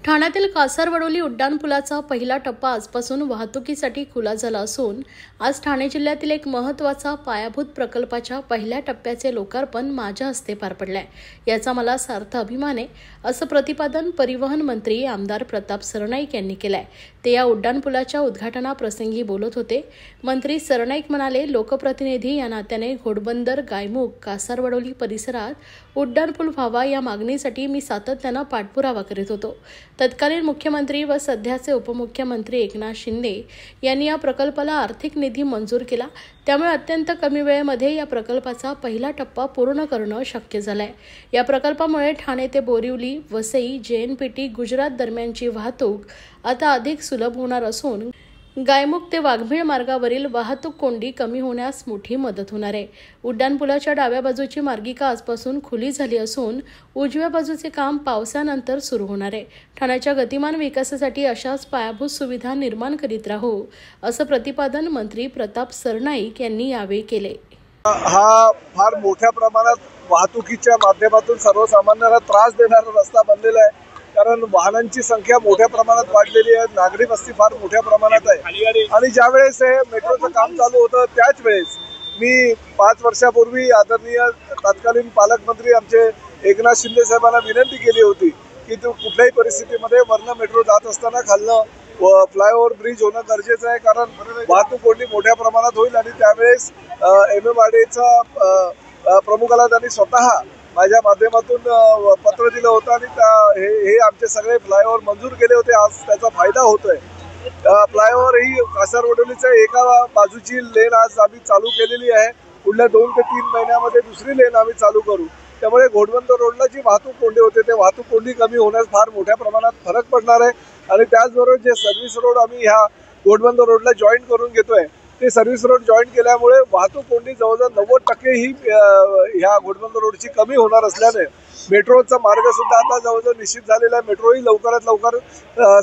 ठाण्यातील कासारवडोली उड्डाणपुलाचा पहिला टप्पा आजपासून वाहतुकीसाठी खुला झाला असून आज ठाणे जिल्ह्यातील एक महत्त्वाचा पायाभूत प्रकल्पाच्या पहिल्या टप्प्याचे लोकार्पण माझ्या हस्ते पार पडले. याचा मला सार्थ अभिमान आहे, असं प्रतिपादन परिवहन मंत्री आमदार प्रताप सरनाईक यांनी केलंय. ते या उड्डाणपुलाच्या उद्घाटनाप्रसंगी बोलत होते. मंत्री सरनाईक म्हणाले, लोकप्रतिनिधी या नात्याने घोडबंदर, गायमुख, कासारवडोली परिसरात उड्डाणपूल व्हावा या मागणीसाठी मी सातत्यानं पाठपुरावा करीत होतो. तत्कालीन मुख्यमंत्री व सध्याचे उपमुख्यमंत्री एकनाथ शिंदे यांनी या प्रकल्पाला आर्थिक निधी मंजूर केला. त्यामुळे अत्यंत कमी वेळेमध्ये या प्रकल्पाचा पहिला टप्पा पूर्ण करणं शक्य झालंय. या प्रकल्पामुळे ठाणे ते बोरिवली, वसई, JNPT, गुजरात दरम्यानची वाहतूक आता अधिक सुलभ होणार असून गायमुख ते वाघबीळ मार्गावरील वाहतूक कोंडी कमी होण्यास मोठी मदत होणार आहे. उड्डाणपुलाच्या डाव्या बाजूची मार्गिका आजपासून खुली झाली असून उजव्या बाजूचे काम पावसानंतर सुरू होणार आहे. ठाण्याच्या गतिमान विकासासाठी अशाच पायाभूत सुविधा निर्माण करीत राहू, असं प्रतिपादन मंत्री प्रताप सरनाईक यांनी यावेळी केले. हा फार मोठ्या प्रमाणात वाहतुकीच्या माध्यमातून सर्वसामान्यांना त्रास देणारा रस्ता बनलेला आहे. कारण वाहनांची संख्या मोठ्या प्रमाणात वाढलेली आहे, नागरी वस्ती फार मोठ्या प्रमाणात आहे. आणि ज्या वेळेस हे मेट्रोचं काम चालू होतं त्याच वेळेस मी 5 वर्षापूर्वी आदरणीय तत्कालीन पालकमंत्री आमचे एकनाथ शिंदे साहेबांना विनंती केली होती की तो कुठल्याही परिस्थितीमध्ये वरनं मेट्रो जात असताना खालनं फ्लायओव्हर ब्रिज होणं गरजेचं आहे. कारण वाहतूक कोंडी मोठ्या प्रमाणात होईल. आणि त्यावेळेस MMRDA प्रमुखाला त्यांनी स्वतः माझ्या माध्यमातून पत्र दिलं होतं आणि हे आमचे सगळे फ्लायओव्हर मंजूर केले होते. आज त्याचा फायदा होतोय. फ्लायओव्हर ही कासारवडोलीच्या एका बाजूची लेन आज आम्ही चालू केलेली आहे. पुढल्या 2 ते 3 महिन्यामध्ये दुसरी लेन आम्ही चालू करू. त्यामुळे घोडबंदर रोडला जी वाहतूक कोंडी होते ते वाहतूक कोंडी कमी होण्यास फार मोठ्या प्रमाणात फरक पडणार आहे. आणि त्याचबरोबर जे सर्व्हिस रोड आम्ही ह्या घोडबंदर रोडला जॉईन करून घेतोय ते सर्व्हिस रोड जॉईन केल्यामुळे वाहतूक कोंडी जवळजवळ 90% ही ह्या घोडबंदर रोडची कमी होणार असल्याने मेट्रोचा मार्ग सुद्धा आता जवळजवळ निश्चित झालेला आहे. मेट्रोही लवकरात लवकर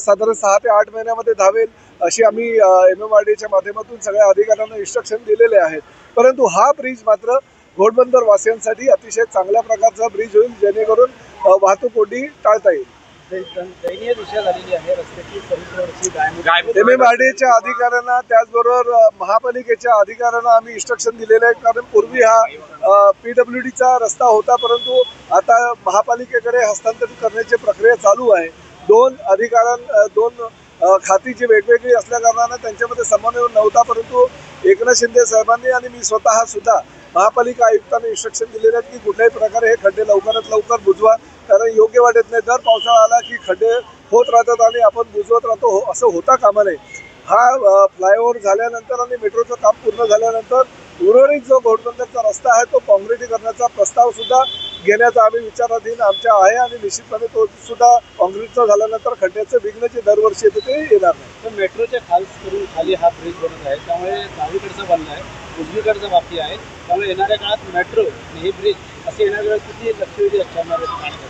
साधारण 6 ते 8 महिन्यामध्ये धावेल अशी आम्ही MMRDAच्या माध्यमातून सगळ्या अधिकाऱ्यांना इन्स्ट्रक्शन दिलेले आहेत. परंतु हा ब्रिज मात्र घोडबंदर वासियांसाठी अतिशय चांगल्या प्रकारचा ब्रिज होईल, जेणेकरून वाहतूक कोंडी टाळता येईल. दयनीय दिशा झालेली आहे रस्त्याची. MMRDAच्या अधिकाऱ्यांना त्याचबरोबर महापालिकेच्या अधिकाऱ्यांना आम्ही इन्स्ट्रक्शन दिलेले आहेत. कारण पूर्वी हा PWDचा रस्ता होता, परंतु आता महापालिकेकडे हस्तांतरित करण्याची प्रक्रिया चालू आहे. 2 खाती जी वेगवेगळी असल्या कारणानं त्यांच्यामध्ये समन्वय नव्हता. परंतु एकनाथ शिंदे साहेबांनी आणि मी स्वतः सुद्धा महापालिका आयुक्तांना इन्स्ट्रक्शन दिलेले आहेत की कुठल्याही प्रकारे हे खड्डे लवकरात लवकर बुजवा. कारण योग्य वाटत नाही, दर पावसाळा आला की खड्डे होत राहतात आणि आपण बुजवत राहतो. असं होता कामा नये. हा फ्लायओव्हर झाल्यानंतर आणि मेट्रोचं काम पूर्ण झाल्यानंतर उर्वरित जो घोडबंदरचा रस्ता आहे तो काँक्रिटीकरणाचा प्रस्ताव सुद्धा घेण्याचा आम्ही विचाराधीन आमच्या आहे. आणि निश्चितपणे तो सुद्धा काँक्रीटचा झाल्यानंतर खड्ड्याचं विघ्न जे दरवर्षी येते ते येणार नाही. पण मेट्रोच्या खाली हा ब्रिज बनत आहे, त्यामुळे डावीकडचा बनला आहे, उजवीकडचा बाकी आहे. त्यामुळे येणाऱ्या काळात मेट्रो आणि हे ब्रिज असे येणाऱ्या किती लक्षवेधी असणार आहे.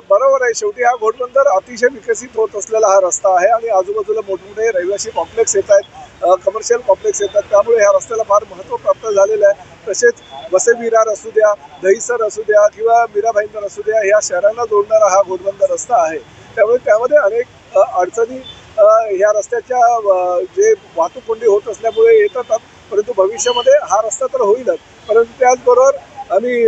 बरोबर आहे. शेवटी हा घोडबंदर अतिशय विकसित होत असलेला हा रस्ता आहे आणि आजूबाजूला मोठमोठे रहिवासी कॉम्प्लेक्स येत आहेत, कमर्शियल कॉम्प्लेक्स येतात. त्यामुळे ह्या रस्त्याला फार महत्त्व प्राप्त झालेलं आहे. तसेच वसई विरार असू द्या, दहिसर असू द्या किंवा मीरा भाईंदर असू द्या, ह्या शहरांना जोडणारा हा घोडबंदर रस्ता आहे. त्यामुळे त्यामध्ये अनेक अडचणी ह्या रस्त्याच्या जे वाहतूक कोंडी होत असल्यामुळे येतात. परंतु भविष्यामध्ये हा रस्ता तर होईलच, परंतु त्याचबरोबर आम्ही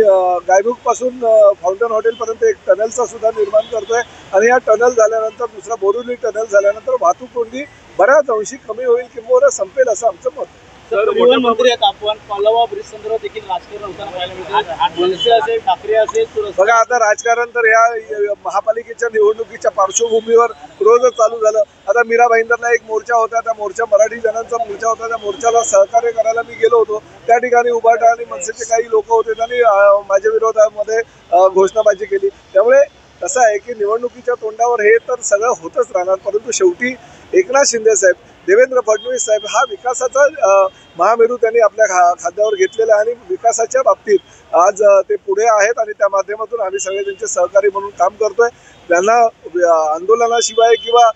गायमुखपासून फाउंटन हॉटेलपर्यंत एक टनलचा सुद्धा निर्माण करतोय. आणि या टनल झाल्यानंतर दुसरा बोरिवली टनल झाल्यानंतर वाहतूक कोंडी बऱ्याच अंशी कमी होईल किंवा संपेल असं आमचं मत. परिवहन मंत्री आहेत आपण, पालवा ब्रिज संदर्भात देखील राजकारण होताना पाहायला मिळते. मनसे असेल, ठाकरे असेल. बघा, आता राजकारण तर ह्या महापालिकेच्या निवडणुकीच्या पार्श्वभूमीवर रोजच चालू झालं. आता मीरा भाईंदरला एक मोर्चा होता, त्या मोर्चा मराठी जणांचा मोर्चा होता. त्या मोर्चाला सहकार्य करायला मी गेलो होतो. त्या ठिकाणी उभाटा आणि मनसेचे काही लोक होते, त्यांनी माझ्या विरोधामध्ये घोषणाबाजी केली. त्यामुळे कसं आहे की निवडणुकीच्या तोंडावर हे तर सगळं होतच राहणार. परंतु शेवटी एकनाथ शिंदे साहेब, देवेंद्र फडणवीस साहेब हा विकासाचा महामेरू त्यांनी आपल्या खांद्यावर घेतलेला आहे. आणि विकासाच्या बाबतीत आज ते पुढे आहेत आणि त्या माध्यमातून आम्ही सगळे त्यांचे सहकारी म्हणून काम करतोय. त्यांना आंदोलनाशिवाय किंवा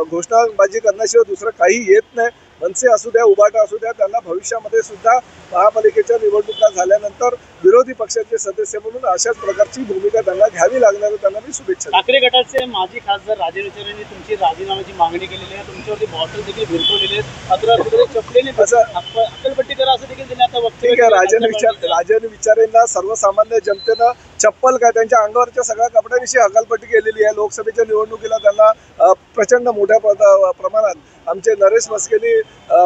घोषणाबाजी करण्याशिवाय दुसरं काही येत नाही. मनसे असू द्या, उभाटा असू द्या, त्यांना भविष्यामध्ये सुद्धा महापालिकेच्या निवडणुका झाल्यानंतर विरोधी पक्षाचे सदस्य म्हणून अशाच प्रकारची भूमिका त्यांना घ्यावी लागणार आहे. त्यांना मी शुभेच्छा देतो. ठाकरे गटाचे माजी खासदार राजे विचारेंनी तुमची राजीनाम्याची मागणी केलेली आहे. तुमच्यावरती बॉटल देखील भिरकवलेले आहेत. मात्र कुठेतरी चपलेने अक्कलपट्टी करा असं देखील त्यांनी आता वक्तव्य ठीक आहे. केलं. राजन विचारेंना सर्वसामान्य जनतेनं चप्पल काय त्यांच्या अंगावरच्या सगळ्या कपड्यांविषयी हकालपट्टी केलेली आहे. लोकसभेच्या निवडणुकीला त्यांना प्रचंड मोठ्या प्रमाणात आमचे नरेश मस्केनी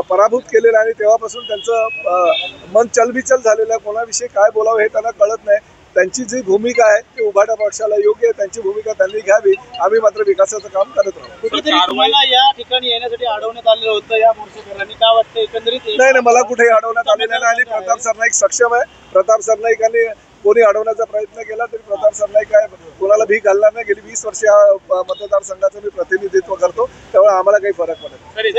पराभूत केलेलं आणि तेव्हापासून त्यांचं मन चलबिचल झालेलं आहे. कोणाविषयी काय बोलावं हे त्यांना कळत नाही. त्यांची जी भूमिका आहे ती उभाटा पक्षाला योग्य आहे. त्यांची भूमिका त्यांनी घ्यावी. आम्ही मात्र विकासाचं काम करत राहू. कुठेतरी तुम्हाला या ठिकाणी येण्यासाठी अडवण्यात आलेलं होतं या मोर्चेकऱ्यांनी. काय वाटतं एकंदरीत? नाही, मला कुठेही अडवण्यात आलेलं नाही आणि प्रताप सरनाईक सक्षम आहे. प्रताप सरनाईकांनी कोणी अडवण्याचा प्रयत्न केला तरी प्रताप सरनाईक काय कोणाला भीक घालणार नाही. गेली 20 वर्ष या मतदारसंघाचं मी प्रतिनिधित्व करतो, त्यामुळे आम्हाला काही फरक पडत नाही.